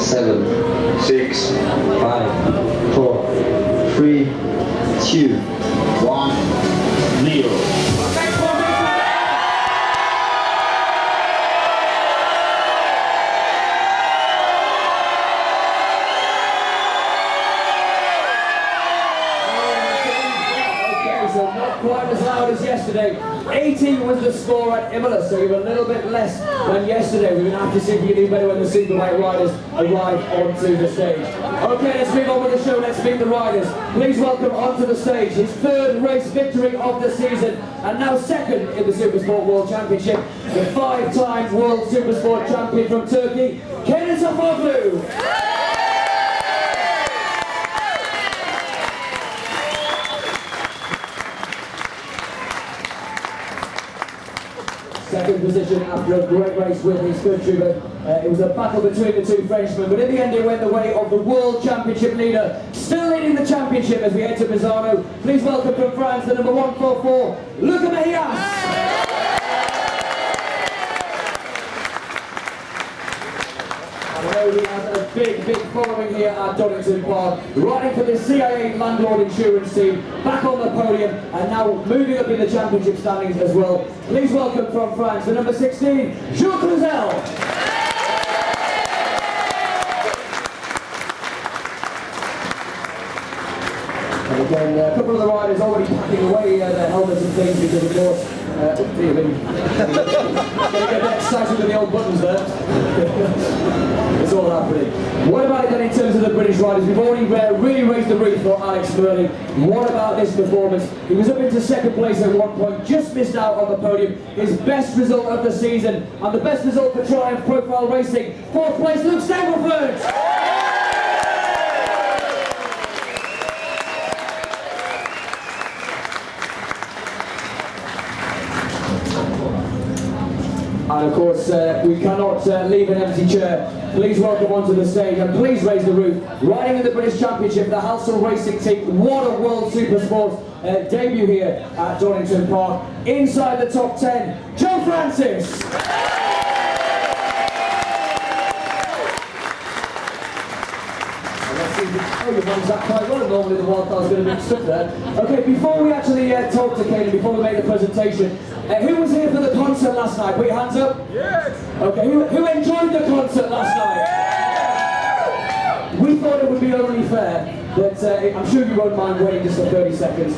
7, 6, 5, 4, 3, 2, 1, 0. Not quite as loud as yesterday. 18 was the score at Imola, so you're a little bit less than yesterday. We're going to have to see if we can do better when the Superbike riders arrive onto the stage. Okay, let's move on with the show. Let's meet the riders. Please welcome onto the stage his third race victory of the season, and now second in the Supersport World Championship, the 5-time World Supersport Champion from Turkey, HIKARI. Second position after a great race with his good trooper. It was a battle between the two Frenchmen, but in the end it went the way of the World Championship leader, still leading the championship as we head to Misano. Please welcome from France the number 144, Luca Mejias. He has a big following here at Donington Park, riding for the CIA Landlord Insurance team, back on the podium and now moving up in the championship standings as well. Please welcome from France the number 16, Jules Cluzel. And again, a couple of the riders already packing away their helmets and things because of course, getting a bit excited with the old buttons there. It's all happening. What about it then in terms of the British riders? We've already really raised the roof for Alex Merlin. What about this performance? He was up into second place at one point, just missed out on the podium. His best result of the season, and the best result for Triumph Profile Racing. Fourth place, Luke Stableford. And of course, we cannot leave an empty chair. Please welcome onto the stage and please raise the roof. Riding in the British Championship, the Halsall Racing team. What a World Supersport debut here at Donington Park. Inside the top 10, Joe Francis. Oh, you've done that quite well. Normally the wildcard's going to be stuck there. Okay, before we actually talk to Caden, before we make the presentation, who was here for the concert last night? Put your hands up. Yes. Okay, who enjoyed the concert last night? We thought it would be only fair that I'm sure you won't mind waiting just for 30 seconds.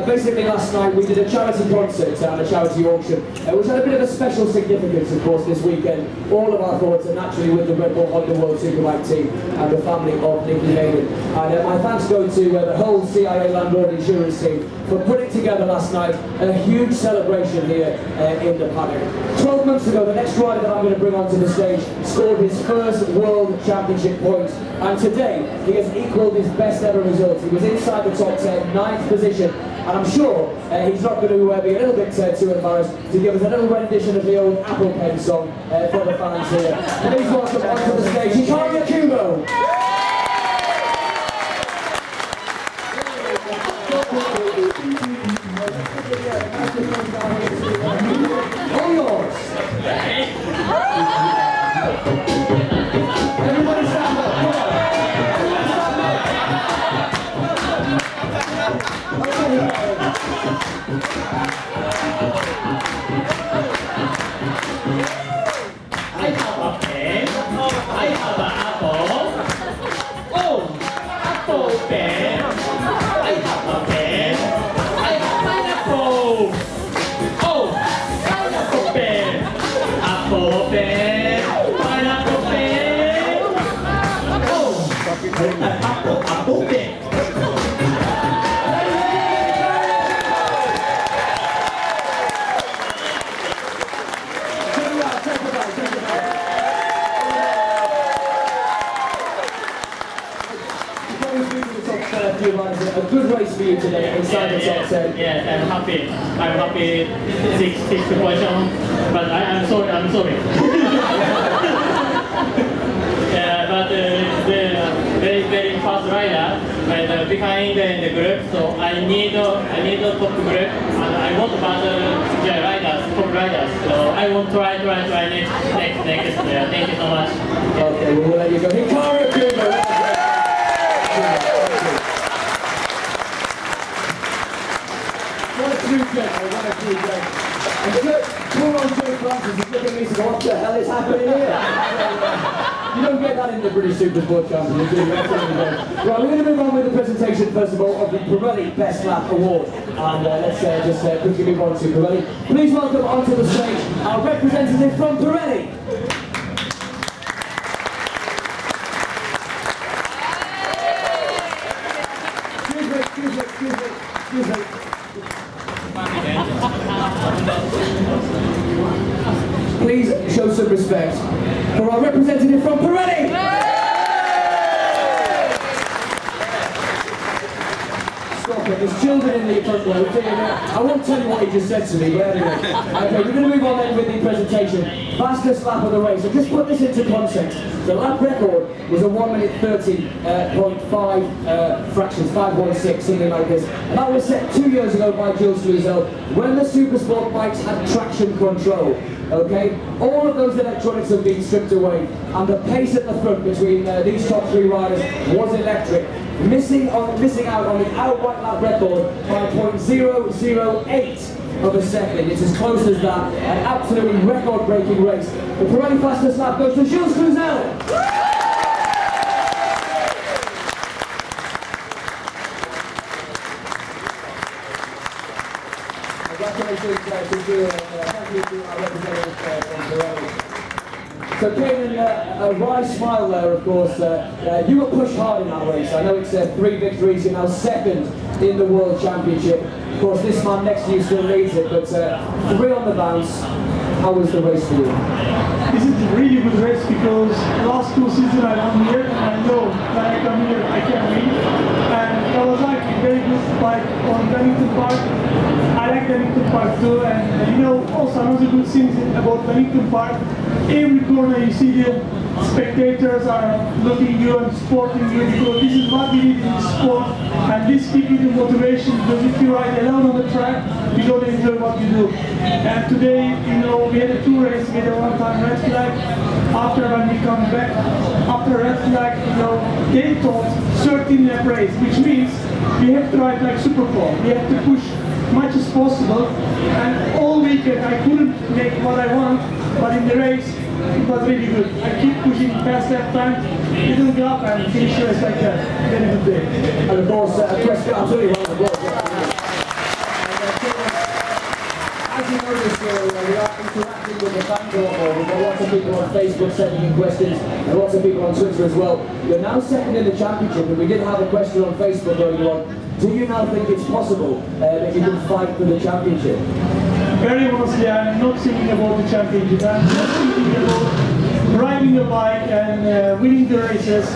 Basically last night we did a charity concert and a charity auction, which had a bit of a special significance of course this weekend. All of our thoughts are naturally with the Red Bull Honda World Superbike team and the family of Nicky Hayden. And my thanks go to the whole CIA Landlord Insurance team for putting together last night a huge celebration here in the Paddock. 12 months ago, the next rider that I'm going to bring onto the stage scored his first World Championship points, and today he has equalled his best ever result. He was inside the top 10, 9th position, and I'm sure he's not going to be a little bit too embarrassed to give us a little rendition of the old Apple Pen song for the fans here. Please welcome onto the stage, HIKARI OKUBO. All yours. Everybody stand up. Come on. I have a pen. I have an apple. Oh, apple pen. I have a pen. I have pineapple. Oh, pineapple pen. Apple pen. Pineapple pen. Oh, apple pen. A good race for you today inside the top 10. Yes, I'm happy. I'm happy. Sixth position, but I'm sorry. Yeah, but the very fast rider but behind in the group, so I need a top group, and I want to battle the riders, top riders. So I want to try next year. Thank you so much. Okay, we'll let you go. HIKARI OKUBO. What a true gentleman, what a true gentleman. And poor old Joe Francis is looking at me saying, what the hell is happening here? You don't get that in the British Super Sport Championship, do you? Right, we're going to move on with the presentation, first of all, of the Pirelli Best Lap Award. And let's just quickly move on to Pirelli. Please welcome onto the stage our representative from Pirelli. Excuse me. Please show some respect for our representative from Paddock. Stop it, there's children in the front row. I won't tell you what he just said to me, but anyway. Okay, we're going to move on then with the presentation. Fastest lap of the race. So just put this into context. The lap record was a 1 minute 30.5 fractions, 516, something like this. And that was set 2 years ago by Jules Cluzel when the Super Sport bikes had traction control. Okay, all of those electronics have been stripped away, and the pace at the front between these top three riders was electric, missing out on the outright lap record by 0.008 of a second. It's as close as that, an absolutely record-breaking race. The Pirelli fastest lap goes to Jules Cluzel. Congratulations to you, and thank you to our representative from Pirelli. So Kane, a wry smile there, of course. You were pushed hard in that race. I know it's 3 victories, you're now second in the World Championship. Of course, this man next to you still leads it, but 3 on the bounce. How was the race for you? This is a really good race because last 2 seasons I won here, and I know when I come here I can win. And I was like a very good bike on Donington Park. I like Donington Park too, and you know, also another good thing about Donington Park, every corner you see the spectators are looking you and supporting you, because this is what we need in this sport, and this gives you the motivation, because if you ride alone on the track, you don't enjoy what you do. And today, you know, we had a 2 race, we had a 1-time red flag. After when we come back, after red flag, you know, they taught 13 lap race, which means we have to ride like Super Bowl. We have to push much as possible, and all weekend I couldn't make what I want, but in the race it was really good. I keep pushing past that time, didn't go up and finish the race like that. Very good day. And of course, Prescott, absolutely right on the block. As you notice, we are interacting with the fans a lot more. We've got lots of people on Facebook sending in questions, and lots of people on Twitter as well. You're now second in the championship, and we did have a question on Facebook earlier on. Do you now think it's possible that you can fight for the championship? Very honestly, I'm not thinking about the championship. I'm just thinking about riding a bike and winning the races.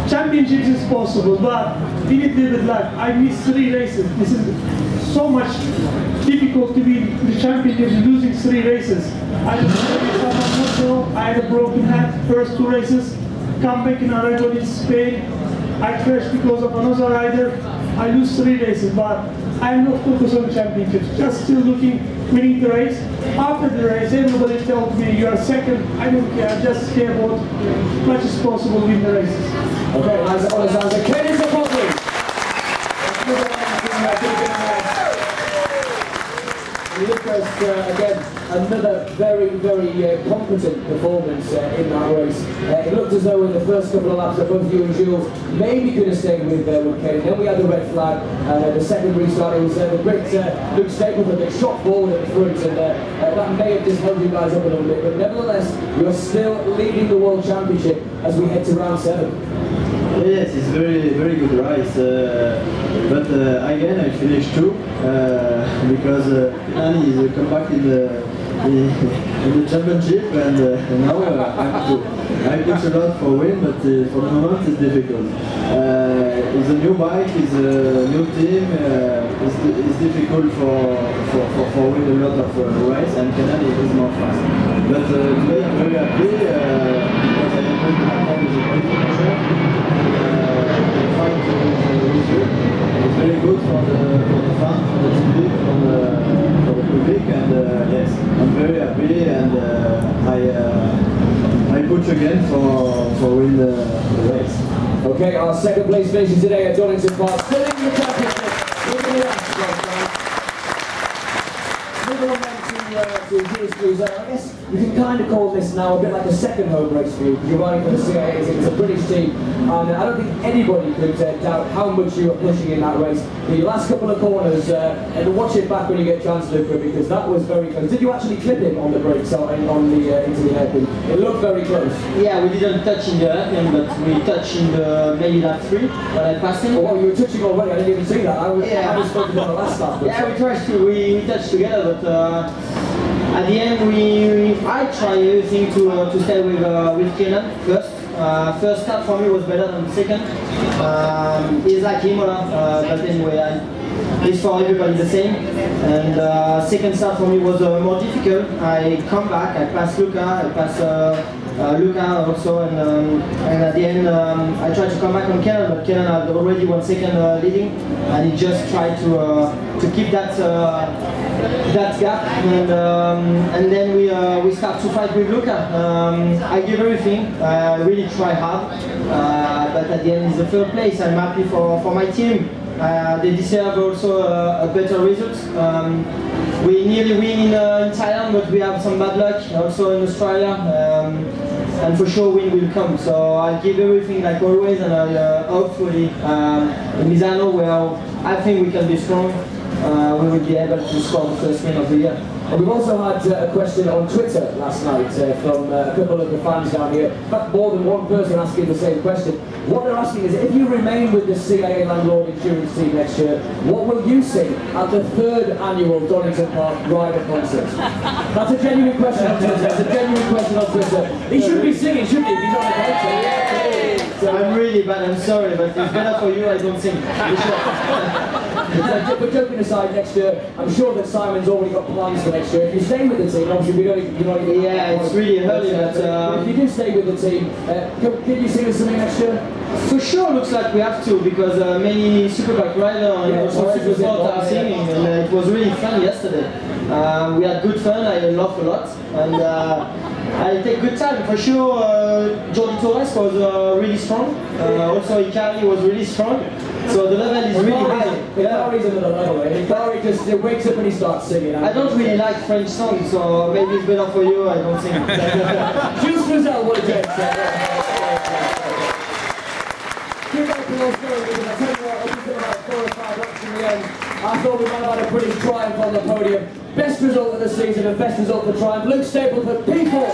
Championships is possible, but we need a little bit luck. I missed 3 races. This is so much difficult to be the championship losing 3 races. I just someone not know. I had a broken hand first 2 races. Come back in Aragon in Spain. I crashed because of another rider. I lose 3 races, but I'm not focused on the championships. Just still looking, winning the race. After the race, everybody told me you are second. I don't care. I just care about as much as possible win the races. Okay, nice answer. Kenny Zapotli. Lucas, again, another very, very competent performance in that race. It looked as though in the first couple of laps that both you and Jules maybe could have stayed with Kenny. Then we had the red flag, and the second restart, it was the great Luke Stapleton that shot forward at the front, and that may have just held you guys up a little bit, but nevertheless, you're still leading the World Championship as we head to round 7. Yes, it's very, very good race, but again I finished 2 because Annie is come back in the championship, and now I push a lot for win, but for the moment it's difficult. It's a new bike, it's a new team, it's difficult for win a lot of race, and Canada is more fast. But today I'm very happy because I am going to have all the qualification. Fight with very good for the fans, for the TV, for the public, and yes, I'm very happy, and I push again for win the race. Okay, our second place finisher today at Donington Park, still in the championship. Moving on then to history, I guess you can kind of call this now a bit like a second home race for you, because you're riding for the CIA, it's a British team, and I don't think anybody could doubt how much you were pushing in that race. The last couple of corners, and watch it back when you get a chance to look for it, because that was very close. Did you actually clip him on the brakes, on the into the hairpin? It looked very close. Yeah, we didn't touch in the hairpin, but we touched in the maybe lap 3 when I passed him. Oh, you were touching already, I didn't even see that. I was focused on the last lap. Yeah, we touched together, but at the end I tried everything to stay with Kenan first. First start for me was better than the second. It's like Imola, but anyway, it's for everybody the same. And second start for me was more difficult. I come back, I pass Luca, I pass Luca also, and at the end I tried to come back on Kenan, but Kenan had already 1 second leading, and he just tried to keep that gap, and then we start to fight with Luca. I give everything, I really try hard, but at the end it's the third place. I'm happy for my team. They deserve also a better result. We nearly win in Thailand, but we have some bad luck also in Australia, and for sure win will come. So I'll give everything like always, and hopefully in Misano, where I think we can be strong, we will be able to score the first win of the year. And we've also had a question on Twitter last night from a couple of the fans down here. In fact, more than one person asking the same question. What they're asking is, if you remain with the CIA Landlord Insurance team next year, what will you sing at the 3rd annual Donington Park Rider Concert? That's a genuine question on Twitter. That's a genuine question on Twitter. He should be singing, shouldn't he? If he's on the concert. I'm really bad, I'm sorry, but it's better for you, I don't sing. But joking aside, next year, I'm sure that Simon's already got plans for next year. If you stay with the team, obviously you're not even... Yeah, it's really early, but if you do stay with the team, can you sing us something next year? For sure, looks like we have to, because many superbike riders and also supersport are singing, and it was really fun yesterday. We had good fun, I laughed a lot, and I take good time. For sure, Jordi Torres was really strong, also HIKARI was really strong, so the level is really high. HIKARI's another level, HIKARI just wakes up and he starts singing. I don't really like French songs, so maybe it's better for you, I don't sing. Jules Frizzell, what a gent. Keep that applause going, because I tell you what, up until about 4 or 5 laps in the end, I thought we might have had a British triumph on the podium. Best result of the season and best result for triumph. Luke Stapleford, P4.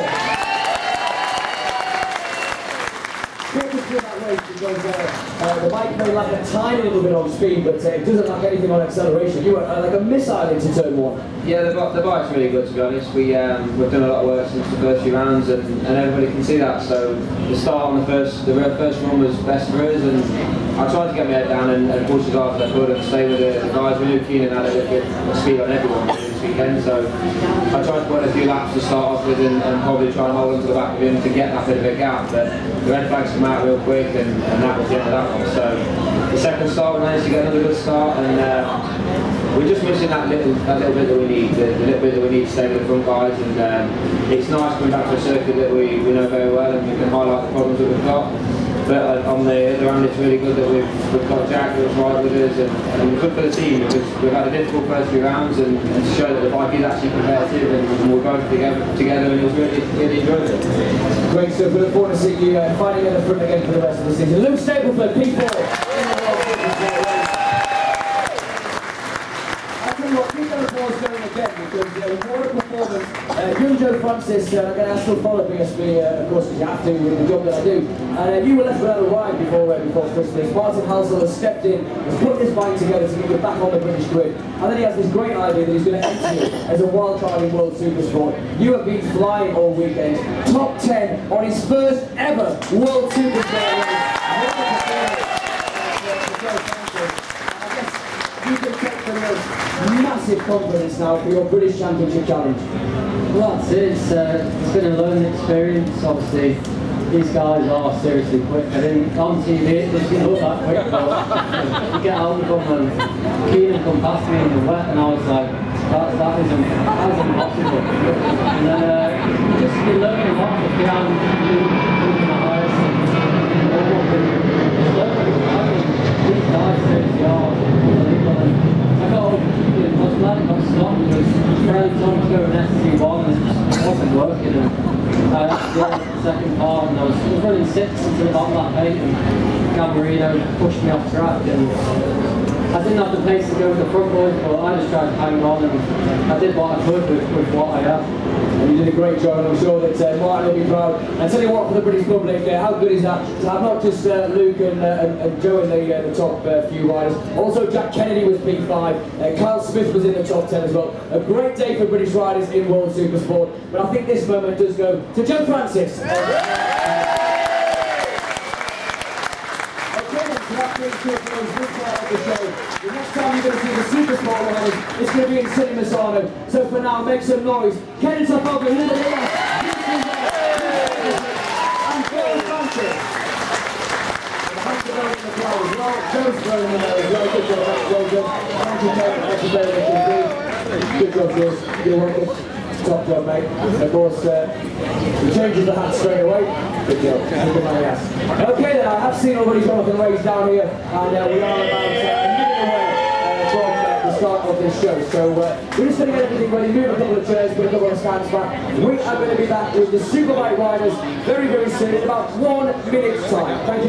Talk us through that race, because the bike may lack a tiny little bit on speed, but it doesn't lack anything on acceleration. You were like a missile into turn 1. Yeah, the bike's really good, to be honest. We've done a lot of work since the first few rounds, and everybody can see that. So the start on the first run was best for us, and I tried to get my head down and push as hard as I could and stay with the guys. We knew Keenan had a little bit of speed on everyone this weekend, so I tried to put a few laps to start off with and probably try and hold on to the back of him to get that bit of a gap. But the red flags come out real quick, and that was the end of that one. So the second start, we managed to get another good start, and we're just missing that little bit that we need, the little bit that we need to stay with the front guys, and it's nice coming back to a circuit that we know very well, and we can highlight the problems that we've got. But on the other hand, it's really good that we've got Jack that's right with us, and good for the team, because we've had a difficult first few rounds, and to show that the bike is actually competitive, and we're both together, and it was really enjoyable. Great stuff. We look forward to seeing you fighting at the front again for the rest of the season. Luke Stapleford, P4. Keep that applause going again, because what a performance. Young Joe Francis, I'm going to ask to follow BSB, of course, because you have to with the job that I do. And you were left without a ride before Christmas. Martin Halsall has stepped in, has put this bike together to get you back on the British grid. And then he has this great idea that he's going to enter you as a wild card in World Supersport. You have been flying all weekend. Top 10 on his first ever World Supersport race. You can take from us massive confidence now for your British Championship challenge. Well, that's it. It's been a learning experience. Obviously, these guys are seriously quick. I think on TV it doesn't look that quick, but you get out of them and Keenan come past me in the wet and I was like, that is impossible. And then you learn a lot of behind the highest and these guys seriously are unbelievable. And I was glad it got stopped because friends on to go in SC1 and it wasn't working. And I had to get the second part and I was running 6 until about lap 8 and Gamarino pushed me off track and I didn't have the pace to go with the front boys, but I just tried to hang on and I did what I could with what I had. And you did a great job, and I'm sure that Martin will be proud. And tell you what, for the British public, how good is that? To have not just Luke and Joe in the top few riders, also Jack Kennedy was P5, Kyle Smith was in the top 10 as well. A great day for British riders in World Supersport, but I think this moment does go to Joe Francis. The next time you're going to see the Supersport riders, it's going to be in Cinemasano. So for now, make some noise. Kennedy Trafalgar, and Joe Francis. Thanks for going in the clothes. Well, Joe's throwing in there as well. Good job, well done. Thank you, Joe. Thank you very much indeed. Good job, Joe. You're welcome. Top job, mate. Of course, he changes the hat straight away. Good job. Good man, yes. Okay then, I have seen already Jonathan Ray's down here, and we are about a minute away from the start of this show. So we're just going to get everything ready, move a couple of chairs, put a couple of stands back. We are going to be back with the Superbike riders very, very soon in about 1 minute's time. Thank you.